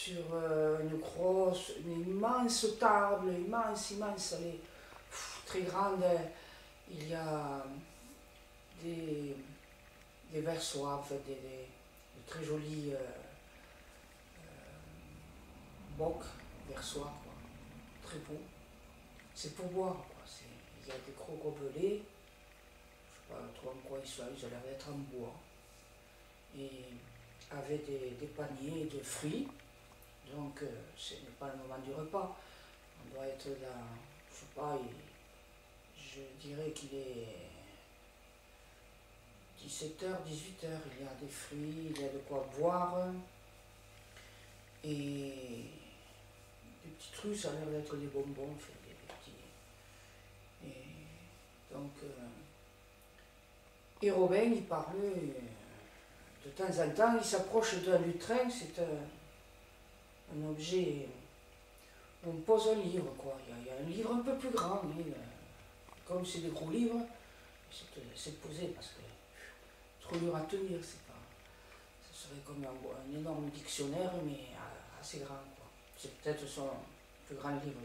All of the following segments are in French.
sur une grosse, une immense table, immense, immense, elle est très grande. Il y a des versoirs, en fait, de très jolis bocs, versoirs, quoi, très beaux. C'est pour boire, quoi. Il y a des gros gobelets, je ne sais pas trop en quoi ils sont, ils ont l'air d'être en bois. Et avec des paniers de fruits, donc ce n'est pas le moment du repas. On doit être dans, je sais pas, je dirais qu'il est 17h, 18h, il y a des fruits, il y a de quoi boire. Et des petits trucs, ça a l'air d'être des bonbons, en fait, des petits. Et donc, et Robin, il parle, de temps en temps, il s'approche d'un lutrin, c'est un objet, on pose un livre, quoi. Il y a un livre un peu plus grand, mais comme c'est des gros livres, c'est posé parce que trop dur à tenir, c'est pas. Ce serait comme un énorme dictionnaire, mais assez grand, quoi. C'est peut-être son plus grand livre.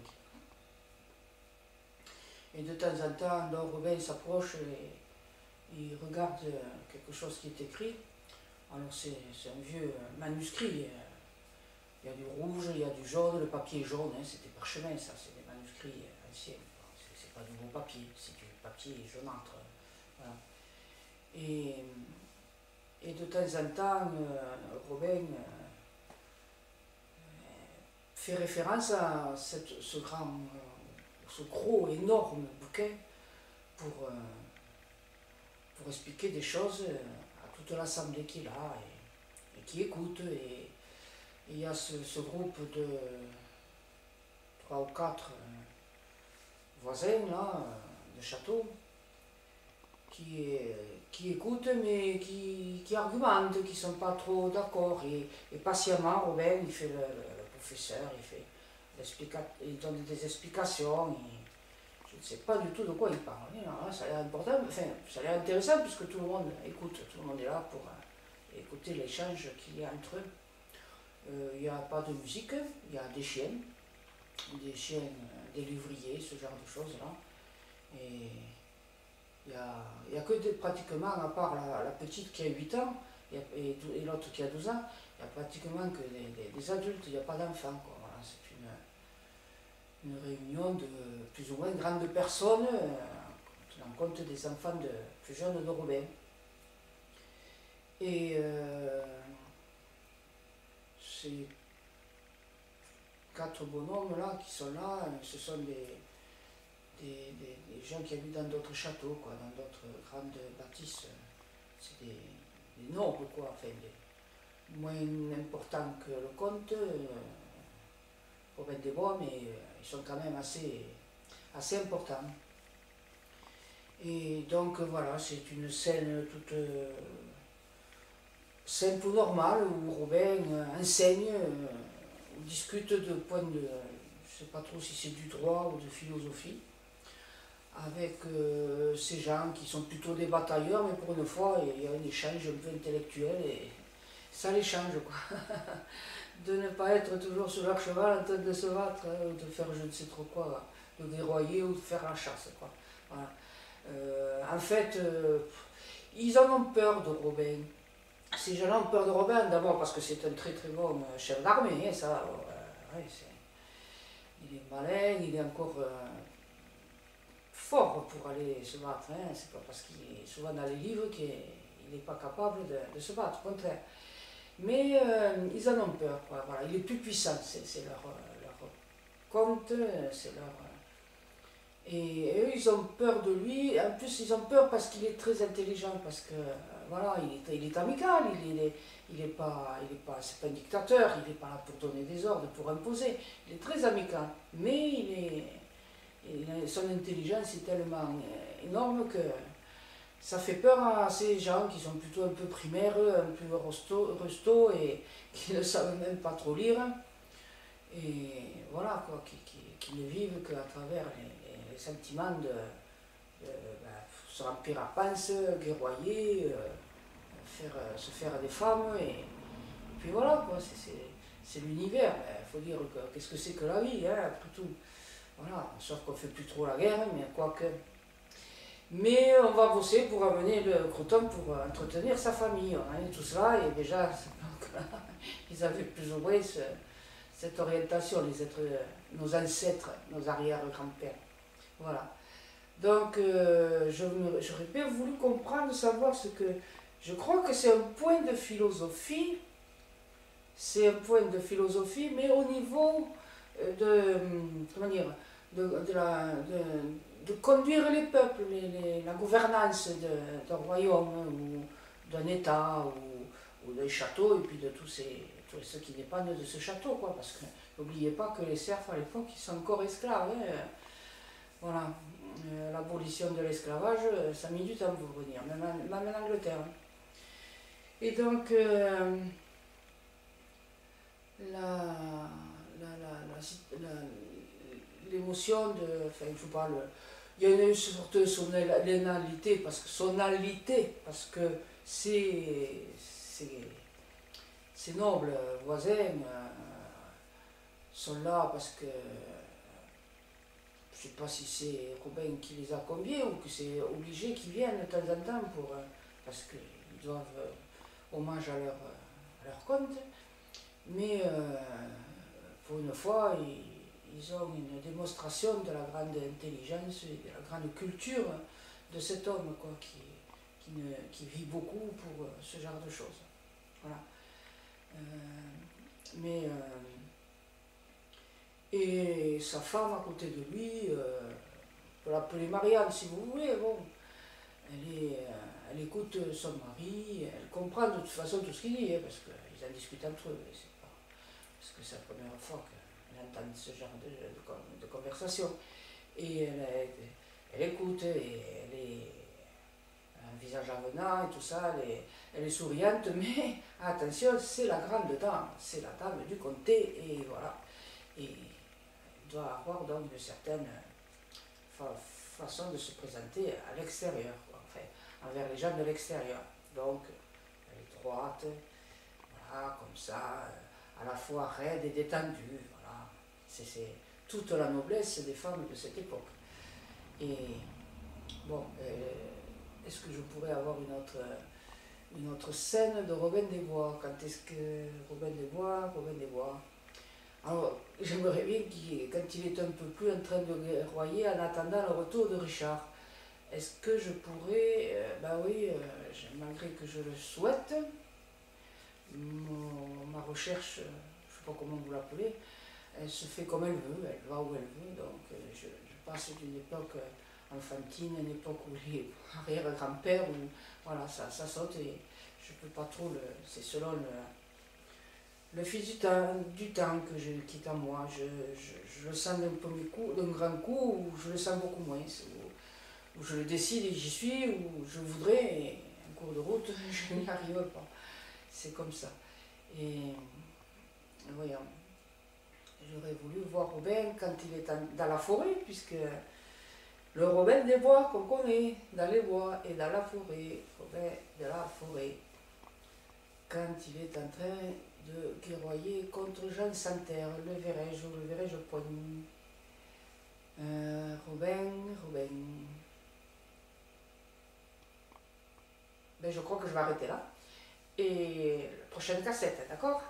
Et de temps en temps, donc Robin s'approche et il regarde quelque chose qui est écrit. Alors c'est un vieux manuscrit. Il y a du rouge, il y a du jaune, le papier est jaune, hein, c'était parchemin, ça, c'est des manuscrits anciens. C'est pas du bon papier, c'est du papier jaunâtre. Voilà. Et de temps en temps, Robin fait référence à ce gros, énorme bouquin pour expliquer des choses à toute l'assemblée qui est là et qui écoute. Et il y a ce groupe de 3 ou 4 voisins là, de château qui écoutent mais qui argumentent, qui ne sont pas trop d'accord. Et patiemment, Robin, il fait le professeur, il donne des explications. Je ne sais pas du tout de quoi il parle. Ça a l'air important, enfin, ça a l'air intéressant puisque tout le monde écoute, tout le monde est là pour écouter l'échange qu'il y a entre eux. Il n'y a pas de musique, il y a des chiens, des lévriers, ce genre de choses-là. Et il n'y a que pratiquement, à part la petite qui a 8 ans et l'autre qui a 12 ans, il n'y a pratiquement que des adultes, il n'y a pas d'enfants. Voilà, c'est une réunion de plus ou moins grandes personnes, tenant compte des enfants plus jeunes de Robin. Et ces 4 bonhommes là qui sont là, ce sont des gens qui habitent dans d'autres châteaux, quoi, dans d'autres grandes bâtisses. C'est des nobles, quoi, enfin, moins importants que le comte, Robin des Bois, mais ils sont quand même assez importants. Et donc voilà, c'est une scène toute simple ou normale où Robin enseigne, ou discute de points de, je ne sais pas trop si c'est du droit ou de philosophie, avec ces gens qui sont plutôt des batailleurs, mais pour une fois, il y a un échange un peu intellectuel et ça les change, quoi. De ne pas être toujours sur leur cheval en train de se battre, ou de faire je ne sais trop quoi, de guerroyer ou de faire la chasse, quoi. Voilà. En fait, ils en ont peur de Robin. Ces gens-là ont peur de Robin, d'abord parce que c'est un très très bon chef d'armée, hein, ça, ouais, il est malin, il est encore fort pour aller se battre, hein. C'est pas parce qu'il est souvent dans les livres qu'il n'est pas capable de se battre, au contraire. Mais ils en ont peur, quoi. Voilà. Il est plus puissant, c'est leur compte, c'est leur... Et eux, ils ont peur de lui. En plus, ils ont peur parce qu'il est très intelligent, parce que voilà, il est amical, c'est pas un dictateur, il n'est pas là pour donner des ordres, pour imposer. Il est très amical, mais son intelligence est tellement énorme que ça fait peur à ces gens qui sont plutôt un peu primaires, un peu restos et qui ne savent même pas trop lire. Et voilà, quoi, qui ne vivent qu'à travers les sentiments de se remplir à panse, guerroyer, se faire des femmes, et puis voilà, quoi, c'est l'univers. Il faut dire qu'est-ce que c'est que la vie, hein, après tout. Voilà, sauf qu'on ne fait plus trop la guerre, mais quoique. Mais on va bosser pour amener le croton pour entretenir sa famille. On a eu tout cela et déjà, ils avaient plus ou moins cette orientation, nos ancêtres, nos arrière-grands-pères. Voilà. Donc, j'aurais bien voulu comprendre, savoir ce que... Je crois que c'est un point de philosophie, mais au niveau comment dire, de conduire les peuples, la gouvernance d'un royaume ou d'un État ou d'un château, et puis de tous ceux qui dépendent de ce château, quoi, parce que n'oubliez pas que les serfs à l'époque, ils sont encore esclaves. Hein. Voilà, l'abolition de l'esclavage, ça a mis du temps pour venir, même en Angleterre. Hein. Et donc, l'émotion de, enfin je parle, il y a une sorte de sonalité parce que ces nobles voisins sont là parce que je ne sais pas si c'est Robin qui les a conviés ou que c'est obligé qu'ils viennent de temps en temps parce qu'ils doivent hommage à leur compte. Mais pour une fois, ils ont une démonstration de la grande intelligence et de la grande culture de cet homme quoi, qui vit beaucoup pour ce genre de choses. Voilà. Et sa femme à côté de lui, on peut l'appeler Marianne si vous voulez, bon, elle écoute son mari, elle comprend de toute façon tout ce qu'il dit, hein, parce qu'ils en discutent entre eux, parce que c'est la première fois qu'elle entend ce genre de conversation. Et elle écoute, et elle a un visage avenant et tout ça, elle est souriante, mais attention, c'est la grande dame, c'est la dame du comté, et voilà. Et elle doit avoir donc une certaine façon de se présenter à l'extérieur, enfin, envers les gens de l'extérieur. Donc, elle est droite, voilà, comme ça, à la fois raide et détendue, voilà. C'est toute la noblesse des femmes de cette époque. Et bon, est-ce que je pourrais avoir une autre scène de Robin des Bois? Quand est-ce que Robin des Bois. Alors, j'aimerais bien quand il est un peu plus en train de guerroyer en attendant le retour de Richard. Est-ce que je pourrais, ben oui, malgré que je le souhaite, ma recherche, je ne sais pas comment vous l'appelez, elle se fait comme elle veut, elle va où elle veut, donc je passe d'une époque enfantine, une époque où les arrière-grands-pères, où voilà, ça saute et je ne peux pas trop, c'est selon le fil du temps qui est en moi, je le sens d'un grand coup, ou je le sens beaucoup moins, où je le décide et j'y suis, où je voudrais, et en cours de route, je n'y arrive pas. C'est comme ça. Et voyons, j'aurais voulu voir Robin quand il est dans la forêt, puisque le Robin des Bois qu'on connaît, dans les bois et dans la forêt, Robin de la forêt, quand il est en train de guerroyer contre Jean Santerre, le verrai-je point. Robin. Ben, je crois que je vais arrêter là. Et prochaine cassette, d'accord?